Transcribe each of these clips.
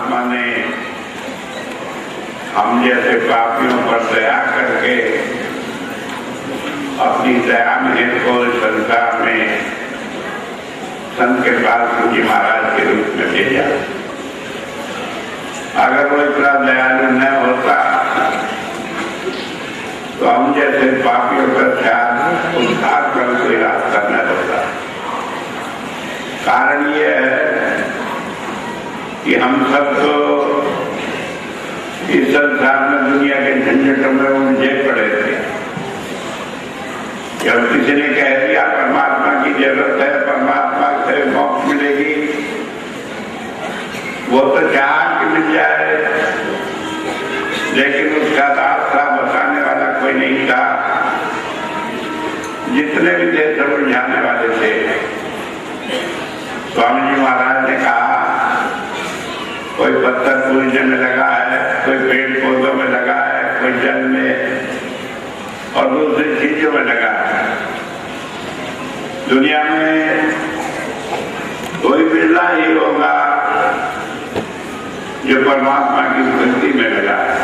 परमात्मा ने हम जैसे पापियों पर दया करके अपनी दया में को संसार में संत कृपाल जी महाराज के रूप में भेजा। अगर वो इतना दयालु न होता तो हम जैसे पापियों का ख्याल उद्धार कर कोई रास्ता न होता। कारण ये है कि हम सब तो इस संसार में दुनिया के झंझटों में उलझे पड़े थे। जब किसी ने कह दिया परमात्मा की जरूरत है, परमात्मा से मोक्ष मिलेगी, वो तो चाह कि मिल जाए, लेकिन उसका रास्ता बताने वाला कोई नहीं था। जितने भी थे सब उलझाने वाले थे। स्वामी जी महाराज ने कहा कोई पत्थर पूजने में लगा है, कोई पेड़ पौधों में लगा है, कोई जल में और दूसरी चीजों में लगा है। दुनिया में कोई बिरला ही होगा जो परमात्मा की भक्ति में लगा है।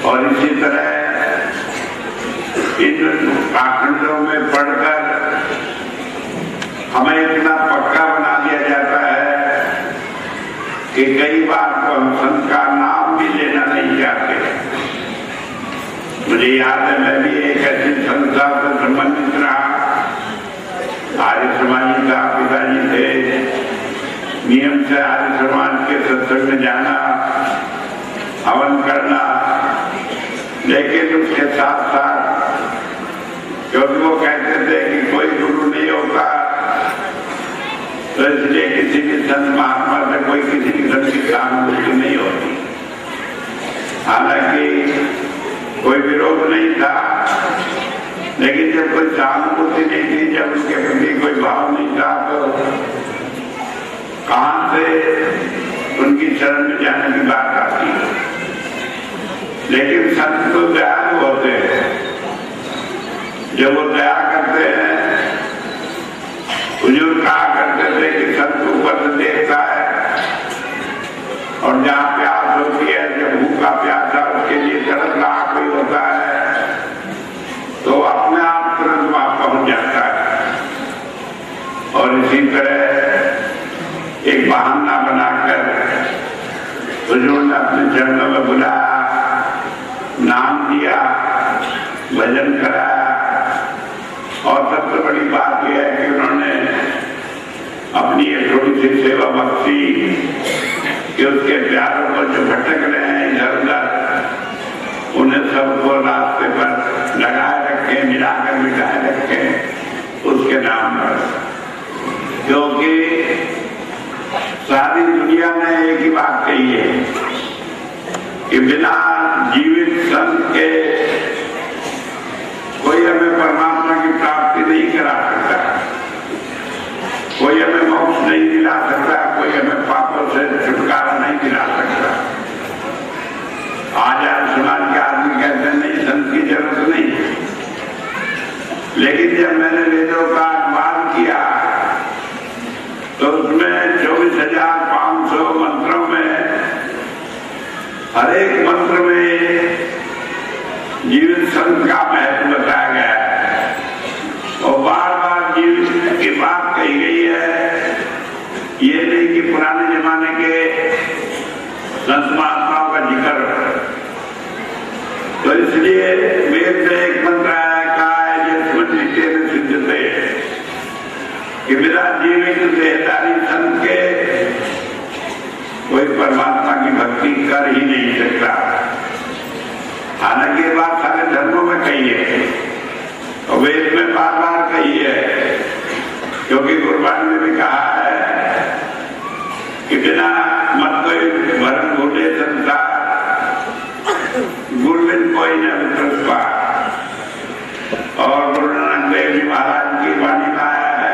और इसी तरह इन पाखंडों में पढ़कर हमें इतना पक्का बना दिया जाता है कि कई बार तो हम संत का नाम भी लेना नहीं चाहते। मुझे याद है मैं भी एक ऐसी संस्था से संबंधित रहा। आर्य समाज का पिताजी थे, नियम से आर्य समाज के सत्संग में जाना, हवन करना, लेकिन उसके साथ साथ क्योंकि वो कहते थे कि कोई गुरु नहीं होता, तो इसलिए किसी भी संत महात्मा से कोई किसी किस्म की सहानुभूति नहीं होती। हालांकि कोई विरोध नहीं था, लेकिन जब कोई सहानुभूति नहीं थी, जब उसके प्रति कोई भाव नहीं था, तो कहां से उनकी शरण में जाने की बात आती है। लेकिन संत तो दयालु होते हैं। जब वो दया करते हैं, बुजुर्ग कहा करते थे कि संत ऊपर से देखता है और जहाँ प्यास होती है, जब भूखा प्यासा उसके लिए तरस रहा कोई होता है, तो अपने आप तुरंत वहां पहुंच जाता है। और इसी तरह एक बहाना बनाकर बुजुर्ग ने अपने चरणों में बुलाया, नाम दिया, भजन कराया। और सबसे बड़ी बात यह है कि उन्होंने अपनी एक थोड़ी सी सेवा बख्शी कि उसके प्यारों को जो भटक रहे हैं इधर उधर, उन्हें सबको रास्ते पर लगाए रखे, मिलाकर मिटाए रखे उसके नाम पर। क्योंकि सारी दुनिया ने एक ही बात कही है कि बिना जीवित संत के कोई हमें परमात्मा की प्राप्ति नहीं करा सकता, कोई हमें मोक्ष नहीं दिला सकता, कोई हमें पापों से छुटकारा नहीं दिला सकता। आज समाज के आदमी कहते हैं नहीं, संत की जरूरत नहीं। लेकिन जब मैंने वेदों का अध्ययन किया तो उसमें 24,500 मंत्रों में हर एक मंत्र में जीवित संत का महत्व बताया गया है और बार बार जीवित की बात कही गई है। ये नहीं कि पुराने जमाने के संत महात्माओं का जिक्र। तो इसलिए वेद में एक मंत्र आया, कहा है जिसमें में सिद्धते कि बिना जीवित देहधारी संत के कोई परमात्मा की भक्ति कर ही नहीं सकता। हालांकि ये बात सारे धर्मों में कही है और वेद में बार बार कही है, क्योंकि गुरबाणी में भी कहा है कि बिना मत कोई भरम भूले संसार, गुरबिन कोई न वितरत पार। और गुरु नानक देव जी महाराज की वाणी में आया है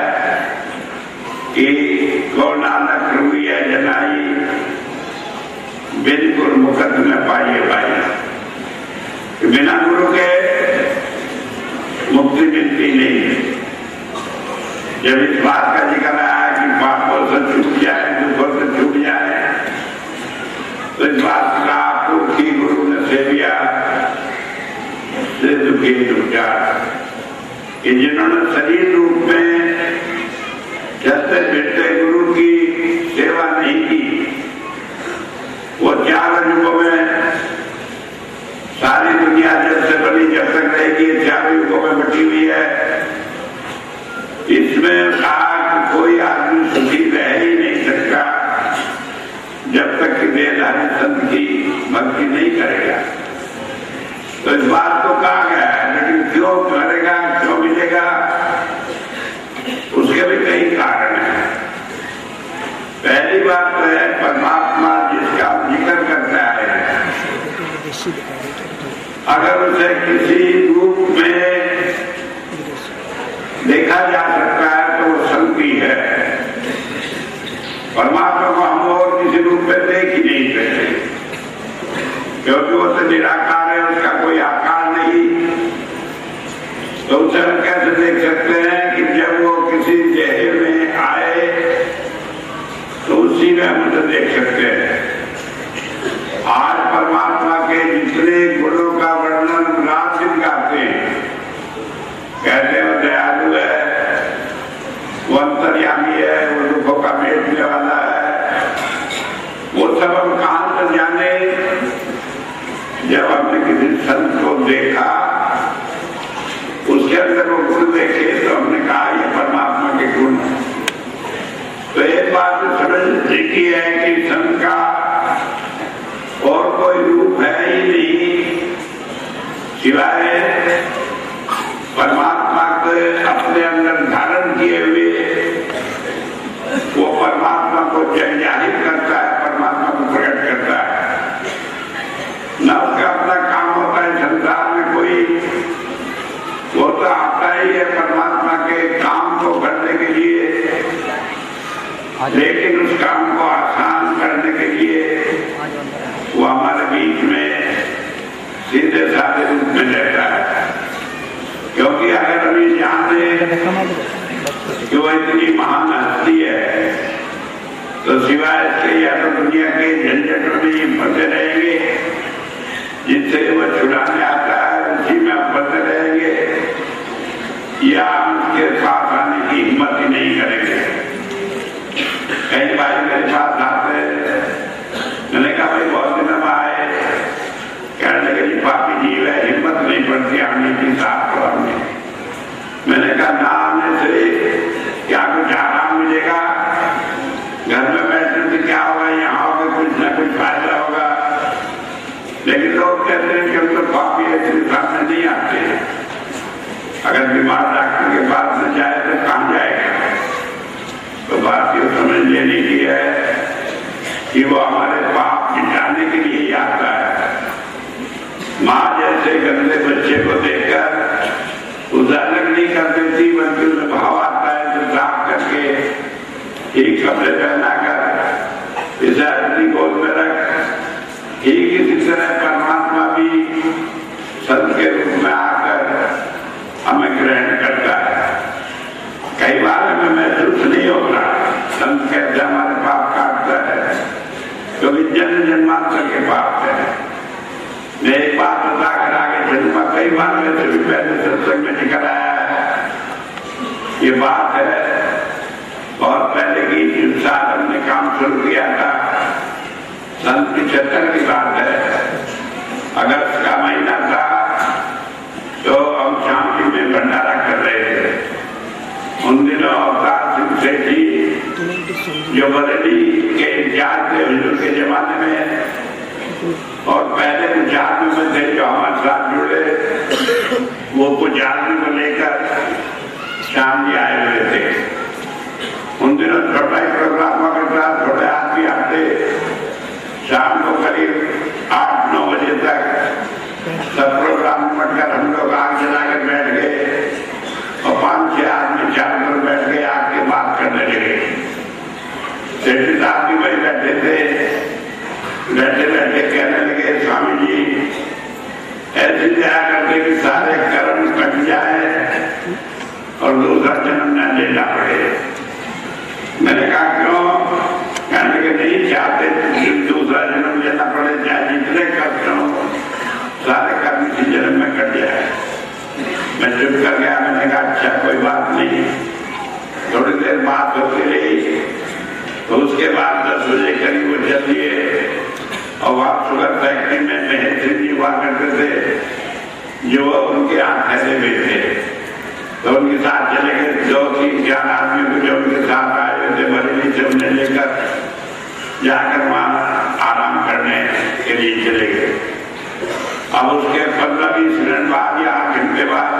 कि गौ नानक रुइया जनाई, बिन गुरु मुखत न पाइए भाई। बिना गुरु के मुक्ति मिलती नहीं। जब इस बात का जिक्र आया कि पापों से छूट जाए, दुखों से छूट जाए, कि जिन्होंने शरीर रूप में चलते फिरते गुरु की सेवा नहीं की, वो 4 युगों में सारी दुनिया जब से बनी जब तक रहेगी 4 युगों में बटी हुई है। इसमें कहा कि कोई आदमी सुखी रह ही नहीं सकता जब तक कि देहधारी संत की भक्ति नहीं करेगा। तो इस बात को कहा गया है, लेकिन क्यों करेगा, क्यों मिलेगा, उसके भी कई कारण हैं। पहली बात तो है परमात्मा जिसका जिक्र करता है, अगर उसे किसी रूप में देखा जा सकता है तो वो शक्ति है। परमात्मा को हम और किसी रूप में देख ही नहीं सकते, क्योंकि वो तो निराकार है, उसका कोई आकार नहीं। तो उसे हम कैसे देख सकते हैं कि जब वो किसी देह में आए तो उसी में हम उसे देख सकते हैं। आज परमात्मा के जितने गुणों का वर्णन रात दिन गाते हैं, कहते हैं वो दयालु है, वो अंतर्यामी है, वो दुखों का मेटने वाला है, वो सब हम कहां से जाने? जब हमने किसी संत को देखा, उसके अंदर वो गुण देखे, तो हमने कहा ये परमात्मा के गुण। तो एक बात समझने की है कि संत का और कोई रूप है ही नहीं सिवाय परमात्मा को अपने अंदर धारण किए हुए वो परमात्मा को जाहिर करता है, परमात्मा को प्रकट करता है। न उसका अपना काम होता है संसार में कोई, वो तो आता ही है परमात्मा के काम को करने के लिए, लेकिन उस काम को आसान करने के लिए वो हमारे बीच में सीधे साधे रूप में रहता है। क्योंकि अगर हम ये जाने कि वो इतनी महान हस्ती है, तो सिवाय इसके या तो दुनिया के झंझटों में ये फंसे रहेंगे, जिससे वो छुड़ाने आता है उसी में हम फंसे रहेंगे, या हम उसके पास आने की हिम्मत ही नहीं करेंगे। कई भाई मेरे पास आते, मैंने कहा भाई बहुत दिन हम आए, कहने लगे जी पापी जीव है, हिम्मत नहीं पड़ती आने की साथ को हमने। मैंने कहा ना आने से क्या कुछ आराम मिलेगा, घर में बैठने से क्या होगा, यहाँ होगा कुछ ना कुछ फायदा होगा। लेकिन लोग कहते हैं कि हम तो पापी है, सामने नहीं आते। अगर बीमार डॉक्टर के पास न जाए तो कहाँ जाएगा? तो बात ये समझ लेने की है कि वो हमारे पाप मिटाने के लिए ही आता है। माँ जैसे गंदे बच्चे को देखकर उसे अलग नहीं कर देती, बल्कि उसमें भाव आता है तो साफ करके एक कपड़े पहना कर इसे अपनी गोद में रख। ठीक इसी तरह परमात्मा भी संत के रूप में आकर हमें ग्रहण करता है। कई बार हमें महसूस नहीं होता, संत कहते हमारे पाप काटता है, क्योंकि जन्म जन्मांतर के पाप है। मैं एक बात बता कर आगे चलूंगा, कई बार वैसे भी पहले सत्संग में निकल आया है ये बात है। और पहले की जिस साल हमने काम शुरू किया था, सन 75 की बात है, अगस्त का महीना था, तो हम शांति में भंडारा कर रहे थे। उन दिनों अवतार सिंह सेठी जो बरेली के इंचार्ज थे हुजूर के जमाने में, और पहले कुछ आदमी में थे जो हमारे साथ जुड़े, वो कुछ आदमी को लेकर शाम जी आए हुए थे। उन दिनों छोटा ही प्रोग्राम करता, थोड़े आदमी आते, शाम को करीब 8-9 बजे तक सब प्रोग्राम निपटकर हम लोग आग जलाकर बैठ गए, और 5-6 आदमी चारों पर बैठ गए, आग के बात करने लगे। सेठी साहब भी वही बैठे थे, बैठे बैठे कहने लगे स्वामी जी ऐसी दया करके कि सारे कर्म कट जाए और दूसरा जन्म न लेना पड़े। मैंने कहा क्यों? कहने लगे नहीं चाहते दूसरा जन्म लेना पड़े, चाहे जितने कष्ट हो सारे कर्म इसी जन्म में कट जाए। मैं चुप कर गया। मैंने कहा अच्छा 10 बजे करीब वो चल दिए और वहां शुगर फैक्ट्री में महेश सिंह जी हुआ करते थे जो उनके यहाँ ठहरे हुए थे। तो उनके साथ चले गए 2-3-4 आदमी को जो उनके साथ आए हुए थे बरेली से उन्हें लेकर जाकर वहां आराम करने के लिए चले गए। अब उसके 15-20 मिनट बाद या 8 घंटे बाद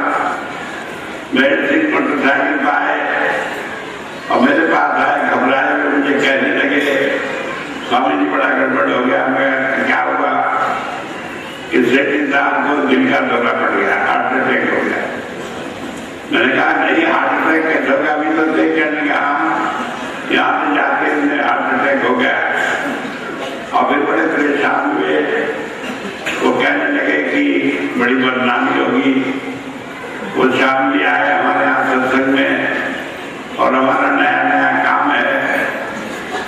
महेश सिंह मोटरसाइकिल पर आए और मेरे पास आए, घबराए हुए मुझे कहने लगे स्वामी जी बड़ा गड़बड़ हो गया। मैं क्या हुआ? इस सेठ साहब को दिल का दौरा पड़ गया, हार्ट अटैक हो गया। मैंने कहा नहीं हार्ट अटैक कैसे होगा? अभी तो देख कहने लगा यहाँ से जाके उन्हें हार्ट अटैक हो गया। और फिर बड़े परेशान हुए, वो कहने लगे कि बड़ी बदनामी होगी। वो शाम भी आए हमारे यहाँ सत्संग में और हमारा नया नया काम है,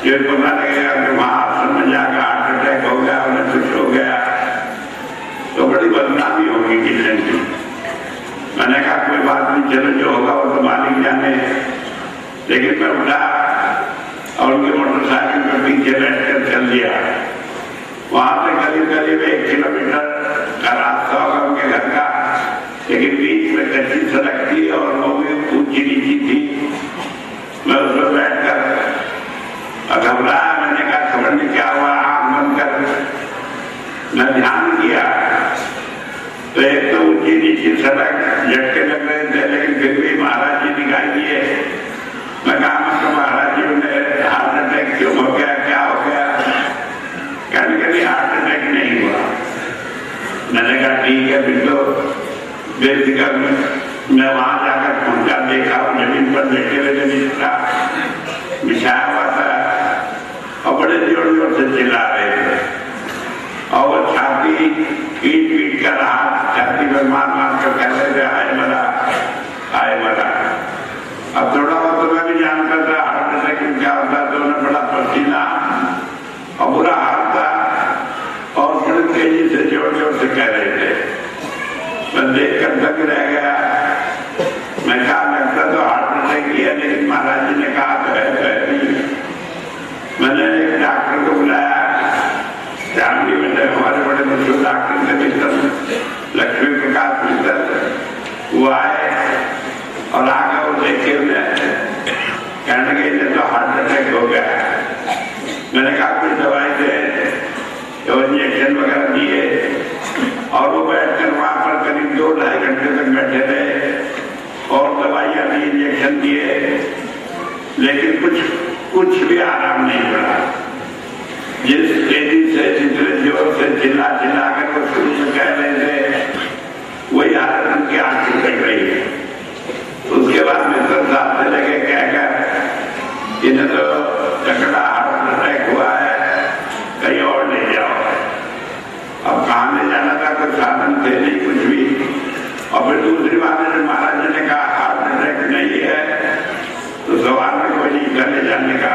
जो पता लगेगा कि वहां आश्रम में जाकर हार्ट अटैक हो गया, उन्हें कुछ हो गया तो बड़ी बदनामी होगी किचन की। मैंने कहा कोई बात नहीं, चलो जो होगा वो तो मालिक जाने। लेकिन मैं उठा और उनके मोटरसाइकिल पर पीछे बैठकर चल दिया। वहां से करीब करीब 1 किलोमीटर का रास्ता होगा उनके घर का, लेकिन बीच में कच्ची सड़क थी और वो भी ऊंची नीची थी। मैं उस पर बैठकर घबराया। मैंने कहा खबर नहीं क्या हुआ? आंख बंद कर मैं ध्यान किया तो एक तो ऊंची नीची सड़क, झटके लग रहे थे, लेकिन फिर भी महाराज जी दिखाई दिए। मैं कहा मतलब महाराज जी उन्हें हार्ट अटैक क्यों हो गया, क्या हो गया? कहने लगे हार्ट अटैक नहीं हुआ। मैंने कहा ठीक है, फिर तो बेफिक्र मैं वहां जाकर पहुंचा, देखा जमीन पर लेटे हुए बिस्तर बिछाया हुआ था और बड़े जोर जोर से चिल्ला रहे थे और वो छाती पीट पीट कर हाथ छाती पर मार मार कर कह रहे थे आए मरा, आए मरा। अब थोड़ा बहुत तो मैं भी जानता था हार्ट अटैक में क्या होता, तो उन्हें बड़ा पसीना और बुरा हाल था और बड़ी तेजी से जोर जोर से कह रहे थे। मैं देख कर तक रह गया। मैं कहा लगता तो हार्ट अटैक किया, लेकिन महाराज जी ने कहा तो है नहीं। मैंने एक डॉक्टर को बुलाया, फैमिली में हमारे बड़े मशहूर डॉक्टर थे मित्तर लक्ष्मी प्रकाश मित्तर, वो आए और आगे वो देखे उन्हें कहने लगे इन्हें तो हार्ट अटैक हो गया। मैंने कहा कुछ दवाई दे, तो इंजेक्शन वगैरह दिए और वो बैठकर वहां पर करीब 2-2.5 घंटे तक बैठे रहे और दवाइयां दी, इंजेक्शन दिए, लेकिन कुछ भी आराम नहीं पड़ा। जिस तेजी से जितने जोर से चिल्ला चिल्ला कर वो शुरू में कह रहे थे वही हालत उनकी आंख निकल रही है। उसके बाद मित्र साहब से लगे कहकर इन्हें तो तगड़ा हार्ट अटैक हुआ है, कहीं और ले जाओ। अब कहाँ ले जाना था, कोई साधन थे नहीं कुछ भी। और फिर दूसरी बात है, महाराज जी ने कहा हार्ट अटैक नहीं है तो सवाल में कोई नहीं कर ले जाने का।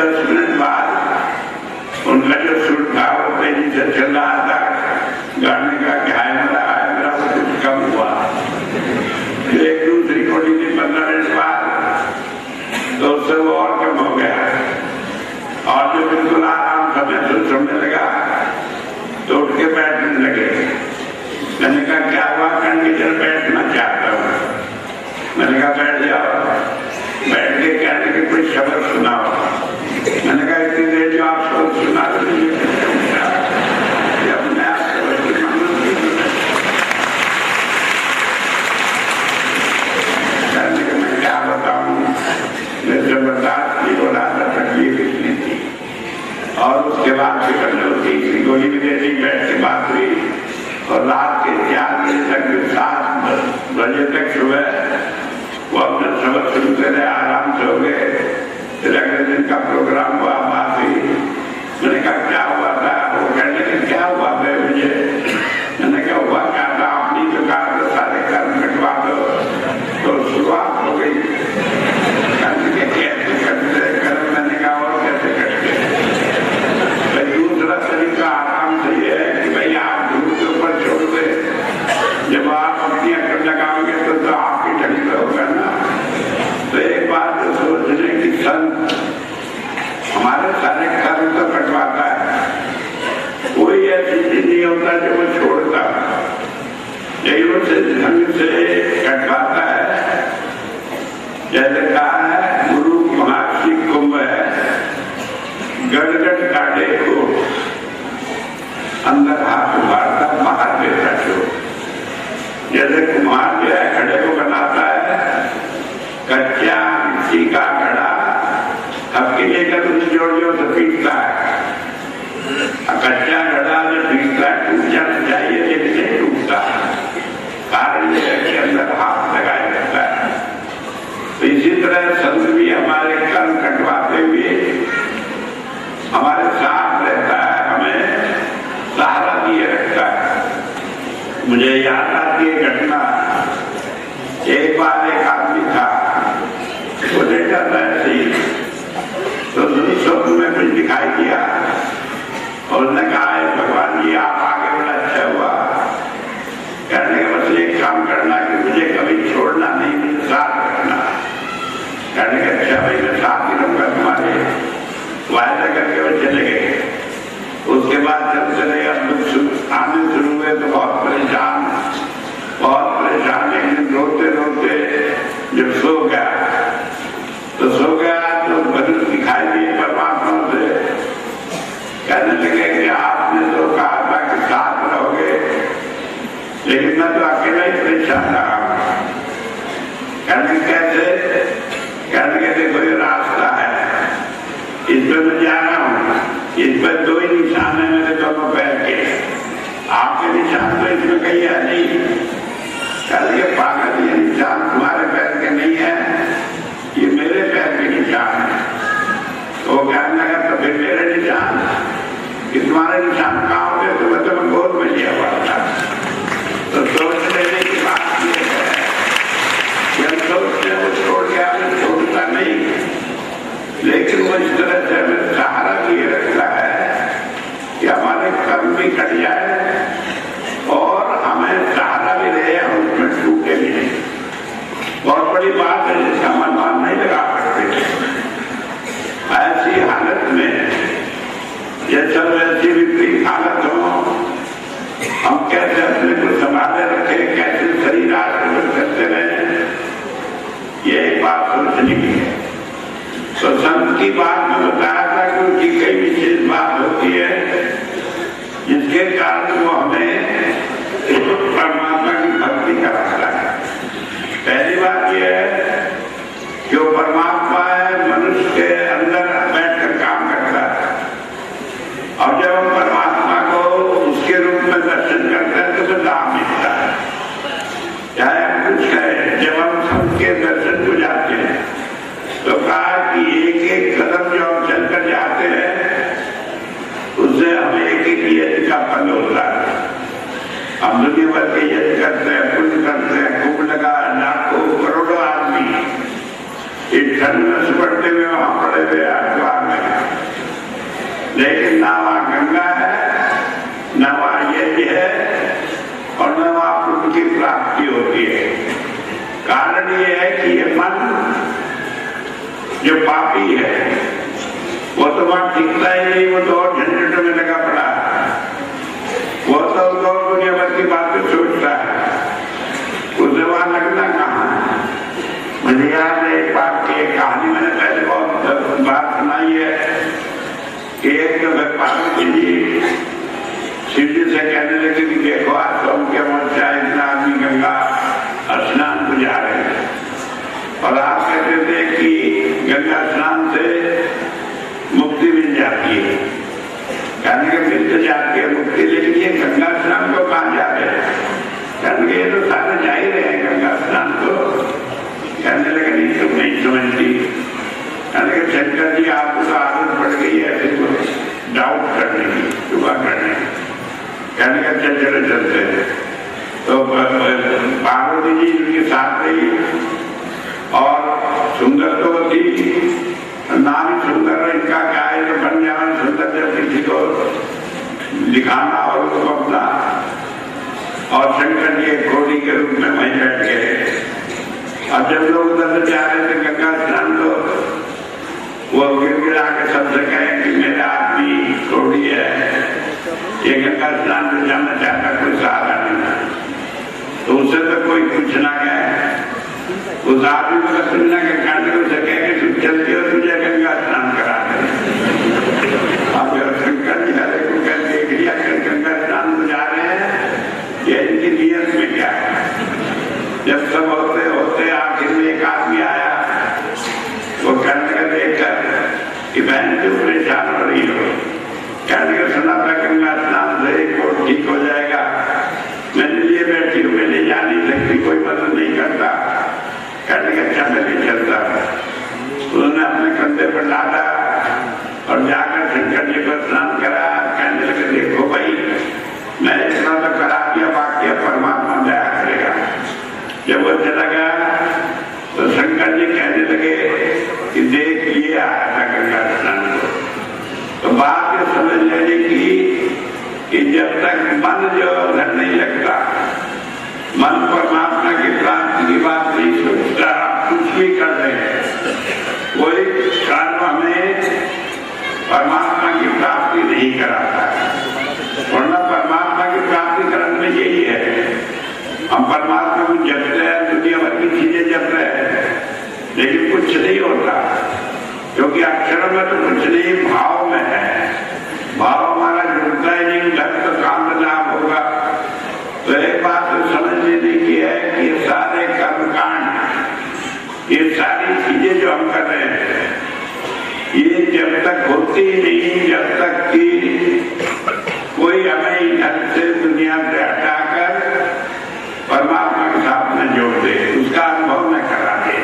10 मिनट बाद उनका जो सुर था वो तेजी से चल रहा था, गाने का क्या है मेरा वो कुछ कम हुआ। फिर एक दूसरी कोटी थी 15 मिनट बाद, तो उससे वो और कम हो गया, और जो बिल्कुल आराम समय से सुनने लगा तो उठ के बैठने लगे। मैंने कहा क्या हुआ? कहने जरा बैठना चाहता हूँ। मैंने कहा बैठ जाओ। बैठ के कहने के कोई शब्द सुनाओ। मैंने कहा इतनी देर जो आप शब्द सुना रहे अपने आप कहने के मैं क्या बताऊँ, मेरे बर्दाश्त नहीं हो रहा था, तकलीफ इतनी थी। और उसके बाद फिक्र तीसरी गोली भी दे दी, बैठ के बात हुई, और रात के 4 बजे तक 7 बजे तक सुबह वो अपना सबक शुरू करे, आराम से हो गए। फिर अगले दिन का प्रोग्राम हुआ, बात हुई। मैंने कहा क्या हुआ था? वो कहने लगे क्या हुआ भाई मुझे? मैंने कहा हुआ क्या था, अपनी दुकान से सारे कर्म कटवा दो। तो शुरुआत हो गई। कहने के कैसे कटते कर्म? मैंने कहा और कैसे कटते? दूसरा तरीका आराम से ये है कि भाई आप गुरु के ऊपर छोड़ दे, जब आप अपनी अकल लगाओगे तो आपकी ढंग पे होगा ना। तो एक बात तो सोचने की संत हमारे सारे कर्म तो कटवाता है, कोई ऐसी चीज नहीं होता जो वो छोड़ता, यही उसे ढंग से कटवाता है। जैसे कहा है गुरु महर्षि कुंभ है, गड़गड़ काटे को अंदर हाथ उभारता, बाहर देता जो। जैसे कुम्हार जो है घड़े को बनाता है, कच्चा मिट्टी का घड़ा हल्की लेकर उसे जोड़ जोड़ से पीटता है। कच्चा घड़ा जो पीटता है टूट जाना चाहिए, लेकिन नहीं टूटता, कारण यह है कि अंदर हाथ लगाया जाता है। तो इसी तरह संत भी हमारे कर्म कटवाते हुए हमारे साथ रहता है, हमें सहारा दिए रखता है। मुझे याद आती है घटना, एक बार एक आदमी था, वो देखा था ऐसे ही, तो स्वप्न में कुछ दिखाई दिया और उसने कहा भगवान जी आप आगे बड़ा अच्छा हुआ। कहने का बस एक काम करना कि मुझे कभी छोड़ना नहीं, मुझे साथ रखना। कहने का अच्छा भाई मैं साथ ही रहूंगा तुम्हारे, वायदा करके वो चले गए। उसके बाद जब चले अब दुख आने शुरू हुए तो बहुत परेशान, एक दिन रोते रोते जब सो गया तो बदल दिखाई दिए परमात्मा से। कहने लगे कि आपने तो कहा था कि साथ रहोगे, लेकिन मैं तो अकेला ही परेशान रहा हूं। कहने कैसे? कहने के देखो ये रास्ता है, इस पर मैं जा रहा हूँ, इस पर 2 ही निशान है मेरे दोनों पैर के, आपके निशान तो इसमें कहीं है नहीं। कहते पागल, ये निशान तुम्हारे पैर के नहीं है, ये मेरे पैर के निशान है। तो कहने लगा तो फिर मेरे निशान, कि तुम्हारे निशान कहाँ होते? तो मैं तुम्हें गोद में लिया हुआ था। तो सोच लेने की बात ये है कि हम सोचते वो छोड़ गया, छोड़ता नहीं, लेकिन वो इस तरह से हमें सहारा दिए रखता है कि हमारे कर्म भी कट जाए और हमें कारण ये है कि ये मन जो पापी है वो तो वहां टिकता ही नहीं, वो तो और झंझटों में लगा पड़ा, वो तो दुनिया भर की बातें सोचता है, उसे वहां लगना कहाँ है। मुझे याद है एक बात की एक कहानी मैंने पहले बहुत बात सुनाई है कि एक पार्वती जी शिव जी से कहने लगे कि देखो आज तो उनके मोर्चा इतना आदमी गंगा स्नान को जा रहे हैं और आप कहते थे कि गंगा स्नान से मुक्ति मिल जाती है, कहने के मिल तो जाती है मुक्ति, लेकिन ये गंगा स्नान को कहाँ जा रहे हैं, कहने के ये तो सारे जा ही रहे हैं गंगा स्नान को। कहने लगे नहीं तुम नहीं समझती, कहने के शंकर जी आपको तो आदत पड़ गई है ऐसे को डाउट करने की, दुआ करने की। कहने का चलो चलते हैं। तो पार्वती जी उनके साथ रही और सुंदर तो थी, नाम सुंदर, इनका क्या है तो बन जाना सुंदर जब किसी को दिखाना और उसको अपना, और शंकर जी एक घोड़ी के रूप में वहीं बैठ गए। अब जब लोग उधर से जा रहे थे गंगा स्नान तो वो गिड़गिड़ा के सबसे कहें कि मेरा आदमी घोड़ी है, ये गंगा स्नान में जाना चाहता, कोई सहारा नहीं, तो उसे तो कोई कुछ ना कहे, उस आदमी को तो सुनना के कांड उसे कह के तू चलती हो तुझे गंगा स्नान करा दे। अब शंकर जी हरे को कह देख लिया गंगा स्नान में जा रहे हैं, ये इनकी नियत में क्या है। जब सब होते होते आखिर में एक आदमी आया, वो कहने का देखकर कि बहन क्यों परेशान हो रही हो, कहने का सुना था गंगा स्नान से एक ठीक हो जाएगा, मैंने लिए बैठी हूँ, मैं ले जा नहीं सकती, कोई मदद नहीं करता, कहने का अच्छा मैं नहीं चलता। उन्होंने अपने कंधे पर लादा और जाकर शंकर जी को स्नान करा। कहने लगे देखो भाई मैं इतना तो करा दिया, बाकी परमात्मा दया करेगा। जब वो चला गया तो शंकर जी कहने लगे कि देख लिए आया था गंगा स्नान को। तो बात ये समझ लेने की कि जब तक मन जो घर नहीं लगता, मन परमात्मा की प्राप्ति की बात नहीं सोचता, कुछ भी कर रहे हैं, कोई कर्म हमें परमात्मा की प्राप्ति नहीं कराता। वरना परमात्मा की प्राप्ति करने में यही है, हम परमात्मा को जपते हैं, दुनिया भर की चीजें जप रहे हैं, लेकिन कुछ नहीं होता, क्योंकि अक्षरों में तो कुछ नहीं, भाव में है। भाव हमारा जुड़ता ही नहीं, घर तो काम लाभ होगा। तो एक बात तो समझ लेने की है कि ये सारे कर्मकांड, ये सारी चीजें जो हम कर रहे हैं, ये जब तक होती नहीं, जब तक कि कोई हमें इधर से दुनिया से हटाकर परमात्मा के साथ में जोड़ दे, उसका अनुभव न करा दे।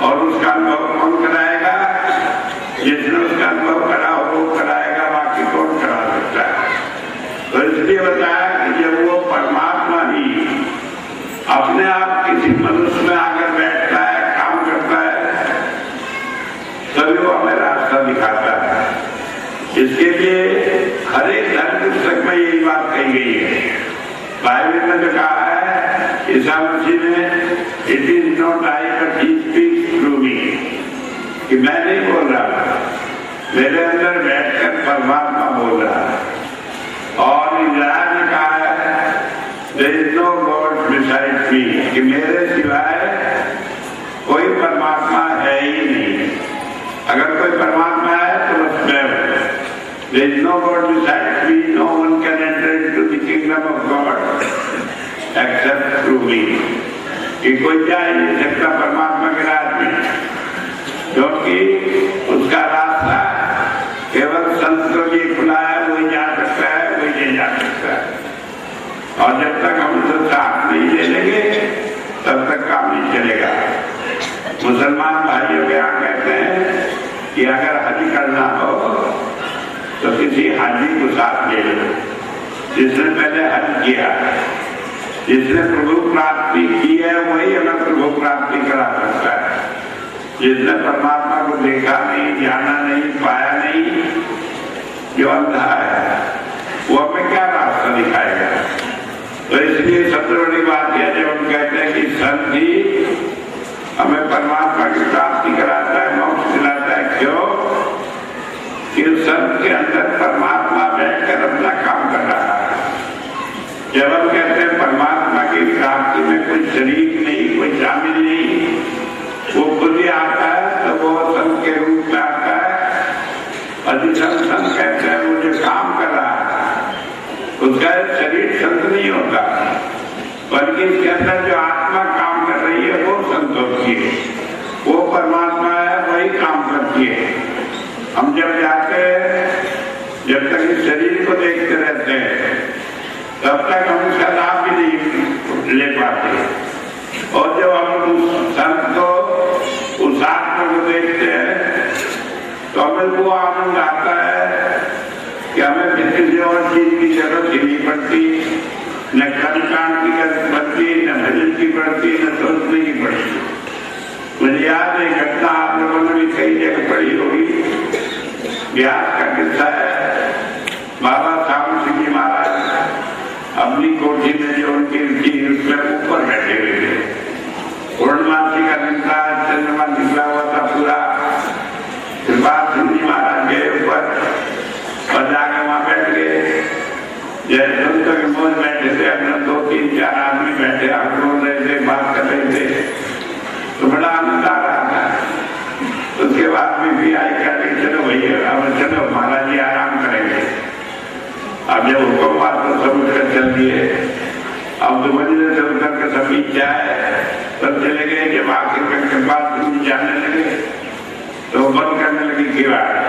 और उसका अनुभव कौन कराएगा? जिसने उसका अनुभव करा हो वो कराएगा, बाकी कौन करा सकता है। तो इसलिए बताया कि जब वो परमात्मा ही अपने आप किसी मनुष्य में आकर बैठता है, काम करता है, तभी वो हमें रास्ता दिखाता है। इसके लिए हर एक धर्म पुस्तक में यही बात कही गई है। बाइबल में जो कहा है ईसा मसीह ने, it is not I but he speaks through me, कि मैं नहीं बोल रहा, मेरे अंदर बैठकर परमात्मा बोल रहा है। और इज़राइल ने कहा है there is no God beside me, कि मेरे सिवाय कोई परमात्मा है ही नहीं। अगर कोई परमात्मा है तो बस मैं हूं। There is no God beside me, no one can enter into the kingdom of God except through me, कि कोई जा ही नहीं सकता परमात्मा के राज में, क्योंकि उसका रास्ता केवल संत को भी खुला है, वही जा सकता है, वही नहीं जा सकता है। और जब तक हम उसे साथ नहीं ले लेंगे तब तक काम नहीं चलेगा। मुसलमान भाइयों के यहाँ कहते हैं कि अगर हज करना हो तो किसी हाजी को साथ ले लो, जिसने पहले हज किया, जिसने प्रभु प्राप्ति की है, वही हमें प्रभु प्राप्ति करा सकता है। जिसने परमात्मा को देखा नहीं, जाना नहीं, पाया नहीं, जो अंधा है, वो हमें क्या रास्ता दिखाएगा। तो इसलिए सबसे बड़ी बात यह जब हम कहते हैं कि संत ही संत कहते हैं वो जो काम कर रहा है उसका शरीर संत नहीं होता, बल्कि इसके अंदर जो आत्मा काम कर रही है वो संत होती है, वो परमात्मा है, वही काम करती है। हम जब जाते हैं, जब तक इस शरीर को देखते रहते हैं तब तक हम उसका लाभ भी नहीं ले पाते, और जब हम उस संत को, उस आत्मा को देखते हैं तो हमें वो आनंद आता है कि हमें किसी और चीज की जरूरत ही नहीं पड़ती, न कर्मकांड की जरूरत पड़ती, न भजन की पड़ती, न सोचने की पड़ती। मुझे याद है घटना, आप लोगों ने भी कई जगह पढ़ी होगी, व्यास का किस्सा है। बाबा साहब सिंह जी महाराज अपनी कोठी में जो उनकी थी उसमें ऊपर बैठे हुए थे, पूर्णमासी का दिन था, चंद्रमा निकला हुआ था पूरा। कृपाल सिंह जी महाराज गए ऊपर और जाकर वहां बैठ गए। जैसे संतों के मोज बैठे थे, अपना 2-3-4 आदमी बैठे, हम बोल रहे थे, बात कर रहे थे, तो बड़ा आनंद आ रहा था। उसके बाद भी आई कर रही, चलो भैया अब चलो महाराज जी आराम करेंगे। अब जब हुक्म बात तो सब उठकर चल दिए। अब 2 बजे से उतर के सब जाए तब चले गए। जब आखिर में कृपाल सिंह जी जाने लगे तो बंद करने लगी किवाड़,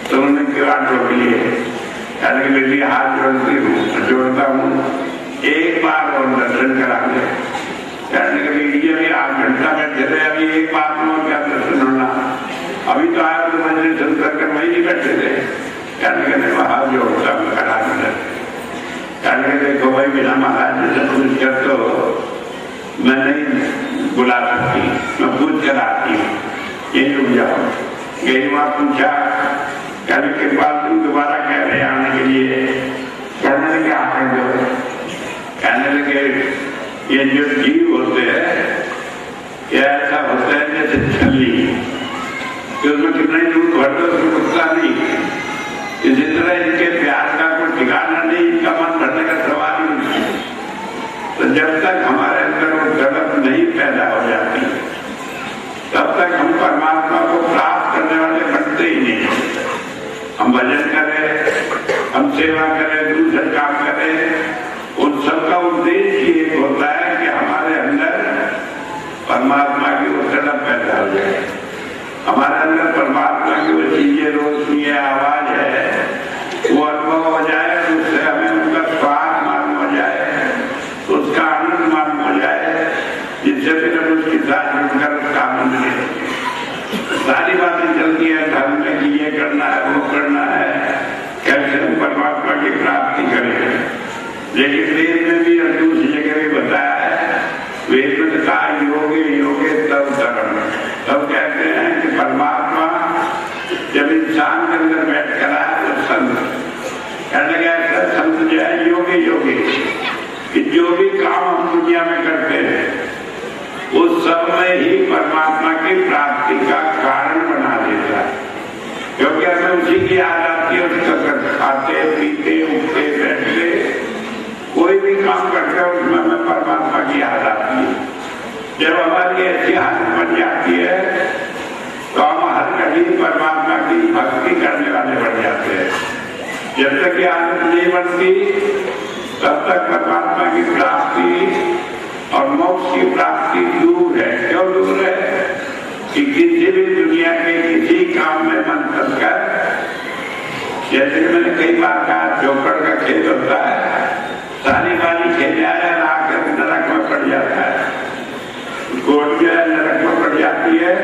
तो उन्होंने किवाड़ रोक लिए। कहने के लिए हाथ जोड़ता हूँ, एक बार और दर्शन करा दे। कहने के लिए भी 8 घंटा बैठे थे, अभी एक बार में क्या दर्शन होना, अभी तो आया तो मंदिर से उतर कर वही नहीं बैठे थे। कहने के हाथ जोड़ता हूँ, करा दे। कहने के देखो भाई, बिना महाराज जी से पूछ कर तो मैं नहीं बुला सकती, मैं पूछ कर आती हूँ, ये रुक जाओ। यही वहां पूछा, कहने के बाद तुम दोबारा कह रहे आने के लिए। कहने लगे आकर दो। कहने लगे ये जो जीव होते हैं ये ऐसा होता है जैसे छल्ली, कि उसमें कितना ही दूध भर दो उसमें रुकता नहीं। इसी तरह इनके प्यार का कोई ठिकाना नहीं, इनका मन भरने का सवाल ही नहीं। तो जब तक हमारे अंदर वो जगत नहीं पैदा हो जाती तब तक हम परमात्मा को प्राप्त करने वाले बनते ही नहीं। हम भजन करें, हम सेवा करें, दूसरे काम करें, उन सबका उद्देश्य ये होता है कि हमारे अंदर परमात्मा की वो तड़प पैदा हो जाए, हमारे अंदर परमात्मा की वो चीजें, रोशनी है, आवाज है, वो अनुभव हो जाए, उससे हमें उनका स्वाद मालूम हो जाए, उसका आनंद मालूम हो जाए, जिससे फिर हम उसके साथ जुड़कर उसका आनंद लें। सारी बातें चलती है धर्म में कि ये करना है, वो करना है, कैसे हम परमात्मा की प्राप्ति करें। लेकिन वेद में भी और दूसरी जगह भी बताया है, वेद में कहा योगे योगे तब धर्म। तब कहते हैं कि परमात्मा जब इंसान के अंदर बैठ कर आए तो संत कहने लगा, संत जो है योगे योगे, कि जो भी काम हम दुनिया में करते हैं उस सब में ही परमात्मा की प्राप्ति का कारण बना देता है। क्योंकि हमें उसी की याद आती है, उसका खाते पीते उठते बैठते कोई भी काम करते हैं उसमें हमें परमात्मा की याद आती है। जब हमारी ऐसी हालत बन जाती है तो हम हर घड़ी परमात्मा की भक्ति करने वाले बन जाते हैं। जब तक ये आदत नहीं बनती तब तक परमात्मा की प्राप्ति और मोक्ष की प्राप्ति दूर है। क्यों दूर है? कि किसी भी दुनिया के किसी काम में मन कर, जैसे कि मैंने कई बार कहा, चौकड़ का खेल होता है, सारी बारी खेल आया आकर नरक में पड़ जाता है, गोट जो है नरक में पड़ जाती है,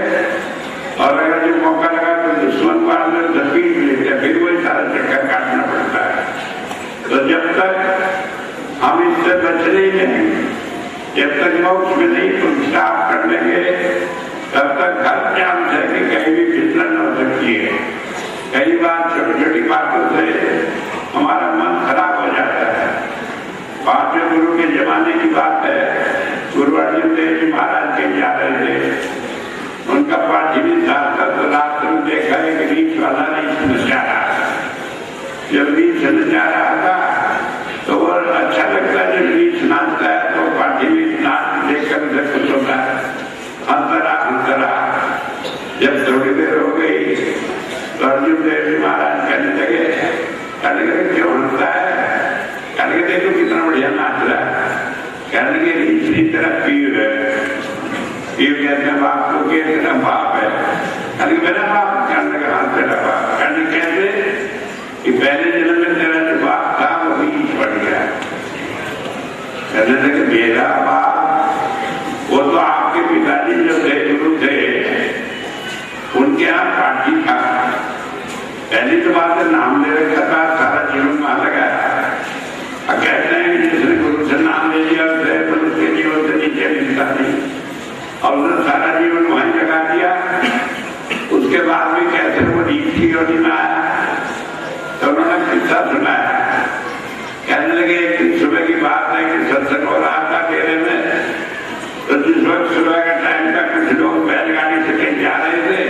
और अगर जो मौका लगा तो दुश्मन को अंदर धकेल लेते हैं, फिर वही सारा चक्कर काटना पड़ता है। तो जब तक हम इससे बच नहीं जाएंगे, जब तक मोक्ष में नहीं पुरुषार्थ कर लेंगे, तब तक हर चांस है कि कहीं भी फिसलन हो सकती है। कई बार छोटी छोटी बातों से हमारा मन खराब हो जाता है। 5वें गुरु के जमाने की बात है, गुरु अर्जुन देव जी महाराज के जा रहे थे, उनका पाठवी शास्त्र तो रास्ते में देखा एक रीछ वाला रीछ नचा रहा था। जब रीछ नचा रहा था तो वो अच्छा लगता है, जब रीछ नाचता है तो पाठवी नाच देखकर उसे खुश होता है, अंतरा। जब थोड़ी देर हो गई तो अर्जुन देव जी महाराज तीसरी तरफ पीर है। पीर कहते हैं बाप को कि तेरा बाप है, अरे मेरा बाप कहने लगा हाँ तेरा बाप, कहने कहते कि पहले जन्म में तेरा जो बाप था वो भी पड़ गया। कहने लगे मेरा बाप वो तो आपके पिताजी जो थे गुरु थे उनके यहाँ पाठी था। पहली तो बात है नाम ले रखा था, सारा जीवन वहां लगाया। कहते हैं कि जिसने गुरु से नाम ले लिया तो उसके जीवन से नीचे मिलता नहीं, और उसने सारा जीवन वहीं लगा दिया। उसके बाद भी कैसे वो नीच की योनि में आया तो उन्होंने किस्सा सुनाया। कहने लगे एक सुबह की बात है कि सत्संग हो रहा था डेरे में, तो जिस वक्त सुबह का टाइम था कुछ लोग बैलगाड़ी से कहीं जा रहे थे,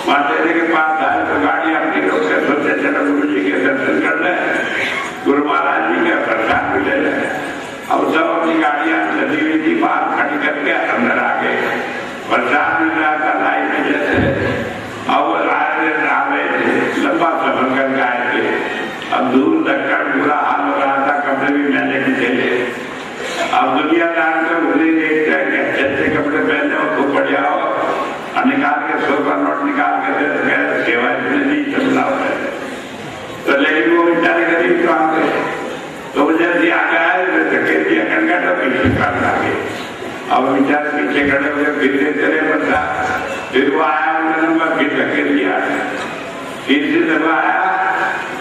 वहां डेरे के पास आए तो गाड़ी अपनी रोक के सोचे चलो गुरु जी के दर्शन कर ले, गुरु महाराज जी का प्रसाद भी ले लें। अब सब अपनी गाड़ियां लदी हुई थी, बाहर खड़ी करके अंदर आ गए। प्रसाद मिल रहा था लाइन में जैसे, अब वो राय लंबा सफर करके आए थे। अब दूर तक का बुरा हाल हो रहा था, कपड़े भी मैंने भी थे। अब दुनियादार को भूले देखते हैं कि अच्छे अच्छे कपड़े पहने हो खूब बढ़िया हो, और निकाल के 100 का नोट निकाल के दे सेवा इसमें नहीं चलता है। तो लेकिन वो बेचारे गरीब तो आ गए, तो वो जैसे आ गए धक्के दिया करके तो पीछे काट आगे। अब बेचारे पीछे खड़े हुए फिर चले बच्चा, फिर वो आया उन्होंने नंबर फिर धक्के दिया, तीसरी दफा आया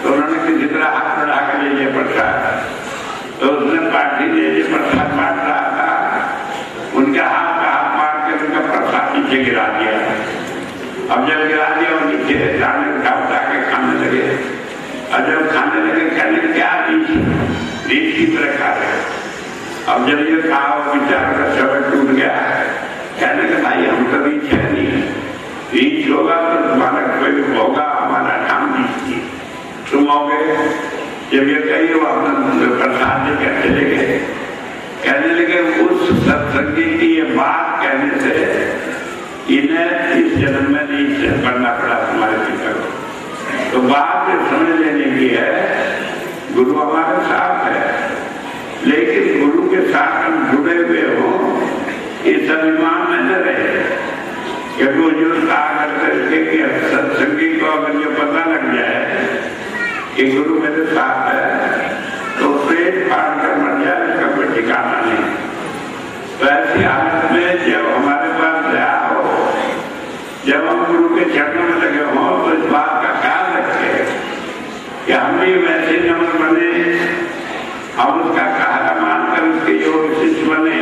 तो उन्होंने किसी तरह हाथ बढ़ा कर ले लिया प्रसाद। तो उसने पार्टी ले लिया, प्रसाद बांट रहा था, उनके हाथ पे हाथ मार के उनका प्रसाद नीचे गिरा दिया। अब जब गिरा दिया वो नीचे दाने उठा के खाने लगे, और जब खाने लगे कहने क्या रीछ की तरह खा रहे। अब जब ये कहा वो बेचारा का शब्द टूट गया, कहने के भाई हम तो रीछ है नहीं, रीछ होगा तो तुम्हारा कोई होगा, हमारा नाम रीछ थी, तुम आओगे। जब ये कही वो अपना प्रसाद लेकर चले गए। कहने लगे उस सत्संगी की ये बात कहने से इन्हें इस जन्म में नहीं करना पड़ा तुम्हारे पिता को। तो बात समझ लेने की है, गुरु हमारे साथ है, लेकिन गुरु के साथ हम जुड़े हुए हो इस अभिमान में न रहे। क्योंकि जो कहा करते कि सत्संगी को अगर जो पता लग जाए कि गुरु मेरे साथ है तो पेट फाड़ कर मर जाए, इसका कोई ठिकाना नहीं। तो ऐसी हालत में जब हमारे पास दया हो, जब हम गुरु के चरणों में लगे हों, तो इस बात का ख्याल रखें कि हम भी वैसे नमन बने, हम उसका कहना मानकर उसके योग शिष्य बने,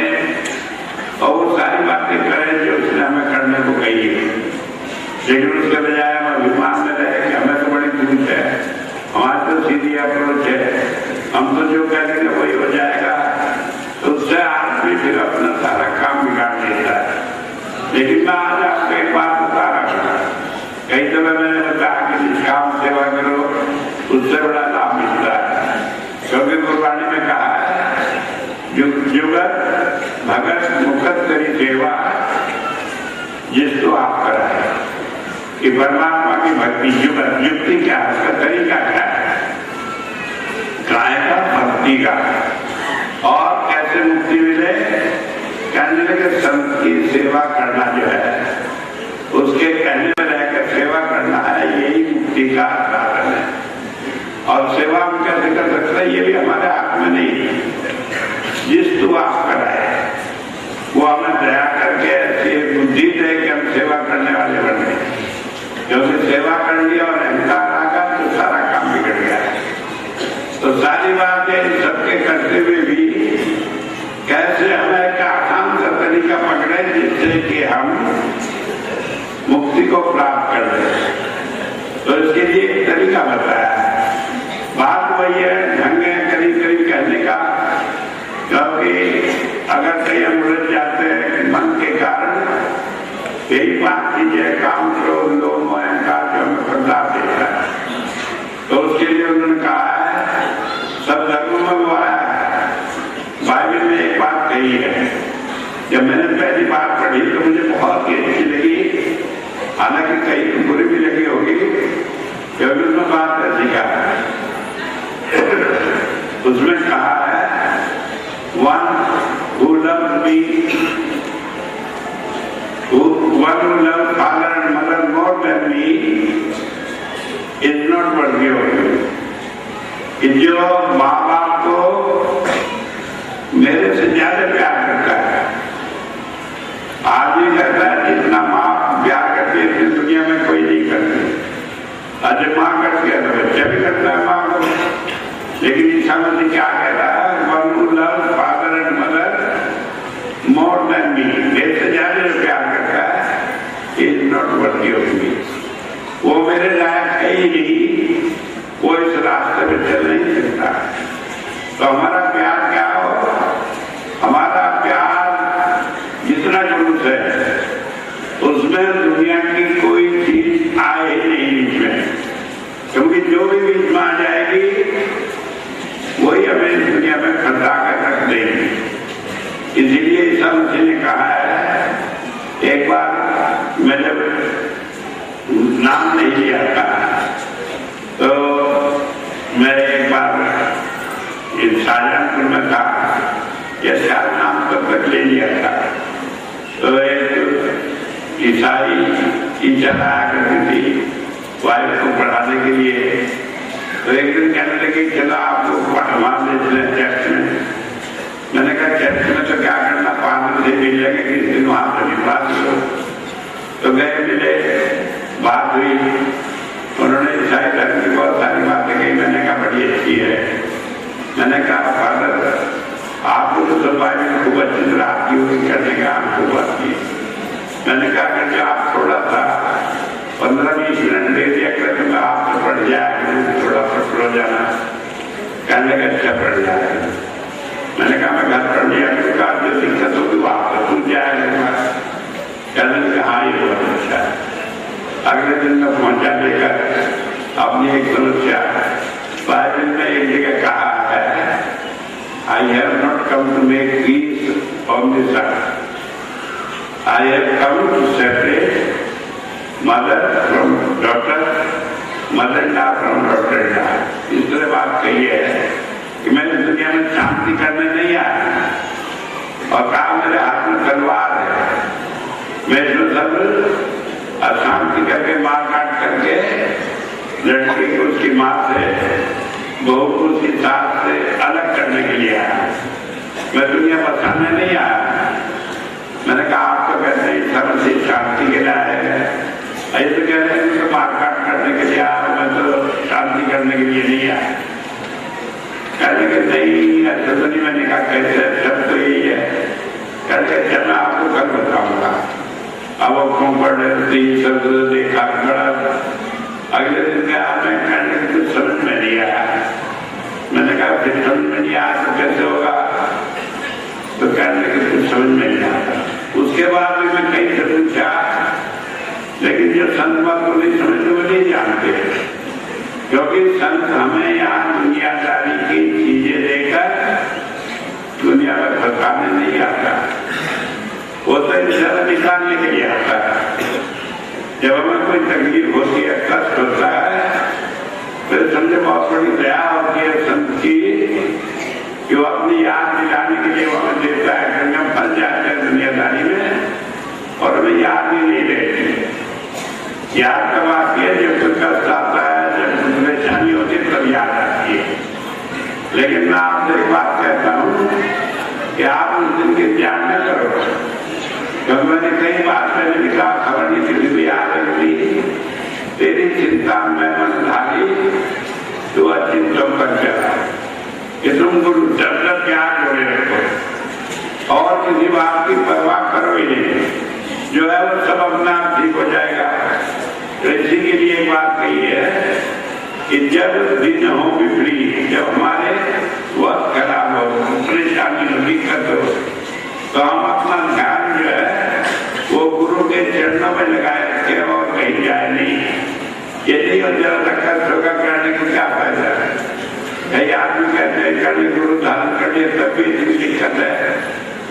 और वो सारी बातें करें जो उसने हमें करने को कही है। लेकिन उसके बजाय हम अभिमान में रहे कि हमें तो बड़ी दूर है, हमारी तो सीधी अप्रोच है, हम तो जो कहेंगे वही हो जाएगा। तो उससे आदमी फिर अपना सारा काम बिगाड़ देता है। लेकिन मैं आज आपको एक बात बता रहा हूँ, कई दफे मैंने बताया कि निष्काम सेवा करो, उससे बड़ा लाभ मिलता है। क्योंकि गुरबाणी में कहा है जुगत भगत मुखत करी सेवा जिसको आप कराए, कि परमात्मा की भक्ति जुगत युक्ति क्या है, उसका तरीका क्या है, गाय का भक्ति का। और कैसे मुक्ति मिले, कहने लगे संत की सेवा करना जो है, उसके कहने में रहकर सेवा करना है, यही मुक्ति का साधन है। और सेवा हम कैसे कर सकते हैं, ये भी हमारे हाथ में नहीं। जिस तो आप कराए वो हमें दया करके ऐसी बुद्धि दे कि हम सेवा करने वाले बन गए। क्योंकि सेवा कर लिया और अहंकार आ गया तो सारा काम बिगड़ गया। तो सारी बात है सबके करते हुए भी कैसे हमें एक आसान सा तरीका पकड़े जिससे कि हम मुक्ति को प्राप्त कर लें। तो इसके लिए एक तरीका बताया। बात वही है, ढंग है करीब करीब कहने का, क्योंकि अगर कहीं हम उलझ जाते हैं मन के कारण, यही बात कीजिए काम क्रोध लोभ अहंकार जो हमें बदलाव देता है। तो उसके लिए उन्होंने कहा है सब धर्मों में वो आया है। बाइबल में एक बात कही है, जब मैंने पहली बात पढ़ी तो मुझे बहुत ही अच्छी लगी, हालांकि कई तो बुरी भी लगी होगी, क्योंकि उसमें बात ऐसी कहा है। उसमें कहा है one who love me, one who loves father and mother more than me is not worthy of you. कि जो माँ बाप को मेरे से ज्यादा प्यार करता है, आज भी करता है जितना माँ प्यार करती है इस दुनिया में कोई नहीं करती। आज माँ करती है तो बच्चा भी करता है माँ को। लेकिन ईसा मसीह क्या कह रहा है? One who loves father and mother more than me, मेरे से ज्यादा जो प्यार करता है is not worthy of me, वो मेरे लायक है ही नहीं, वो इस रास्ते में चल नहीं सकता। तो हमारा प्यार क्या हो? हमारा प्यार जितना जुलूस है उसमें दुनिया की कोई चीज आए ही नहीं बीच में, क्योंकि जो भी बीच में आ जाएगी वही हमें इस दुनिया में खतरा कर रख देगी। इसीलिए ईसा मसीह ने कहा है, एक बार मैं जब नाम नहीं लिया था तो मैं एक बार शाहजहांपुर में था, या शायद नाम तब तक ले लिया था। तो एक ईसाई टीचर आया करती थी वाइफ को पढ़ाने के लिए। तो एक दिन कहने लगे चलो आप लोग पढ़वा देते हैं चर्च में। मैंने कहा चर्च में तो क्या करना, पागल से मिल जाएंगे किस दिन वहां पर बात करो। तो गए, मिले, बात हुई, उन्होंने ईसाई धर्म की बहुत सारी बातें कही। मैंने कहा बड़ी अच्छी है। मैंने कहा फादर आपको तो सब बाइबल खूब अच्छी तरह आपकी होगी करने का आपको बात की। मैंने कहा कि आप थोड़ा सा 15-20 मिनट दे दिया करें तो आप तो पढ़ जाएगा, थोड़ा सा पढ़ जाना। कहने लगा अच्छा पढ़ जाएगा। मैंने कहा मैं घर पढ़ लिया करूँगा, जो दिक्कत होगी वो आप तो पूछ जाएगा। कहने लगा हाँ ये बहुत अच्छा है। अगले दिन में पहुंचा लेकर अपनी एक समस्या, बाइबल में एक जगह कहा है, I have not come to make peace on this earth, I have come to separate mother from daughter, mother in law from daughter in law. इस तरह बात कही है कि मैं इस दुनिया में शांति करने नहीं आया, और कहा मेरे हाथ में तलवार है, मैं इसमें सब अशांति करके मार काट करके लड़की को उसकी माँ से, बहू को उसकी सास से अलग करने के लिए आया। मैं दुनिया बसाने नहीं आया। मैंने कहा आप तो कहते हैं सबसे शांति के लिए आए हैं, ऐसे कह रहे हैं तो मार काट करने के लिए आया, मैं तो शांति करने के लिए नहीं आया। कहने के नहीं ऐसा तो नहीं। मैंने कहा कैसे? सब तो यही है। कहते अच्छा मैं आपको कल बताऊंगा। अब वो पढ़ रहे शब्द देखा बड़ा। अगले दिन क्या मैं कहने के कुछ समझ में नहीं आया। मैंने कहा फिर समझ में नहीं आया तो कैसे होगा? तो कहने के कुछ समझ में नहीं आता। उसके बाद भी मैं कहीं से पूछा, लेकिन जो संत बात को नहीं समझते वो नहीं जानते, क्योंकि संत हमें यहाँ दुनियादारी की चीजें देकर दुनिया में फंसाने नहीं आता, वो तो इंशाल्लाह निकालने के लिए आता है। जब हमें कोई तकलीफ होती है, कष्ट होता है, फिर समझे बहुत बड़ी दया होती है संत की कि वो अपनी याद दिलाने के लिए हमें देता है कि हम फंस जाते हैं दुनियादारी में और हमें याद ही नहीं रहती। याद कब आती है? जब कोई कष्ट आता है, जब परेशानी होती है तब याद आती है। लेकिन मैं आपसे एक बात कहता हूँ कि आप उस दिन की ध्यान न करो, क्योंकि मैंने कई बार पहले भी कहा, खबर नहीं किसी भी आ रही थी, तेरी चिंता में मन धारी तो अचिंतों पर चला कि तुम गुरु जब तक प्यार जोड़े रखो और किसी बात की परवाह करो ही नहीं, जो है वो सब अपना आप ठीक हो जाएगा। इसी के लिए एक बात कही है कि जब दिन हो विपरीत, जब हमारे वक्त खराब हो, परेशानी हो, दिक्कत हो, तो हम अपना ध्यान जो है वो गुरु के चरणों में लगाए रखे और कहीं जाए नहीं। ये नहीं हो जरा कष्ट होगा करने को क्या फायदा है? कई आदमी कहते हैं करने गुरु धारण कर लिए तब भी इतनी दिक्कत है।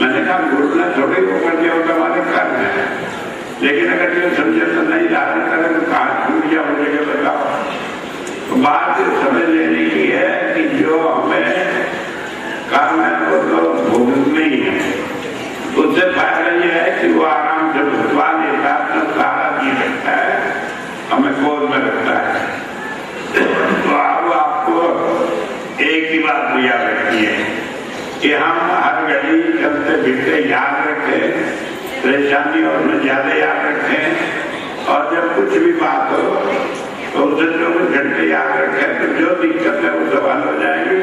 मैंने कहा गुरु ने थोड़े को कर दिया, वो हमारे कर्म है, लेकिन अगर ये समझे तो नहीं धारण करें तो कहाँ छूट जाओ मुझे बताओ। तो बात समझ लेने की है कि जो हमें कर्म है वो तो भोगना ही है, कि हम हर घड़ी चलते फिरते याद रखें, परेशानियों में ज्यादा याद रखें, और जब कुछ भी बात हो तो उसे 24 घंटे याद रखें, तो जो दिक्कत है वो सब हल हो जाएगी।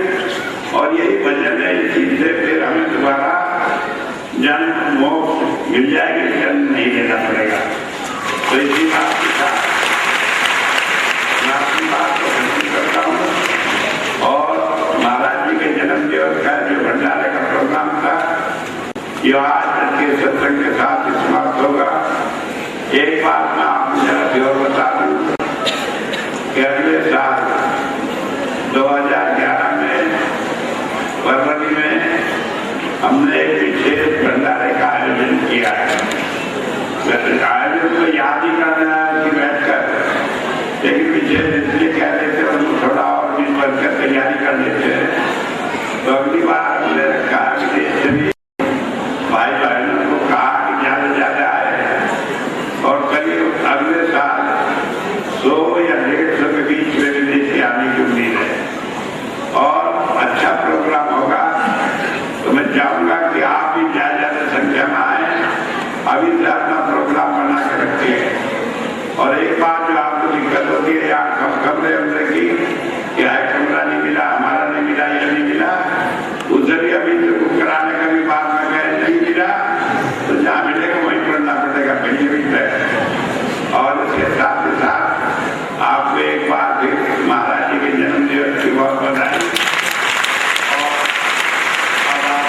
और यही भजन है, इसी से फिर हमें दोबारा जन्म मोक्ष मिल जाएगी, जन्म नहीं लेना पड़ेगा। तो इसी बात के साथ मैं अपनी बात को खत्म करता हूँ। और महाराज जी के जन्म दिवस का जो भंडारे का प्रोग्राम था, ये आज के सत्संग के साथ समाप्त होगा। एक बात मैं आपको जरा और बता दूं कि अगले साल 2011 में फरवरी में हमने एक विशेष भंडारे का आयोजन किया है। आयोजन को याद ही करना है कि बैठकर, लेकिन विशेष इसलिए कह देते हैं उनको थोड़ा और दिन भर कर तैयारी कर लेते हैं। तो अगली बार हमने रखा विदेश से भी भाई बहनों को कहा कि ज्यादा आए, और करीब अगले साल 100 या 150 के बीच में विदेशी आने की उम्मीद है। और अच्छा प्रोग्राम होगा, तो मैं चाहूंगा कि आप भी ज्यादा संख्या में आए, अभी से अपना प्रोग्राम बना के रखिए। और एक बात जो आपको दिक्कत होती है यहाँ कमरे उमरे की, क्या है कमरा नहीं मिला, हमारा नहीं मिला, ये नहीं मिला, उसे भी अभी बुक कराने का भी बात में गए, नहीं मिला तो जहाँ मिलेगा वहीं पढ़ना पड़ेगा, पहले भी तय। और इसके साथ ही साथ आपको एक बार फिर महाराज जी के जन्म दिवस की बहुत बधाई। और अब आप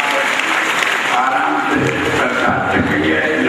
आराम से प्रसाद चखेंगे।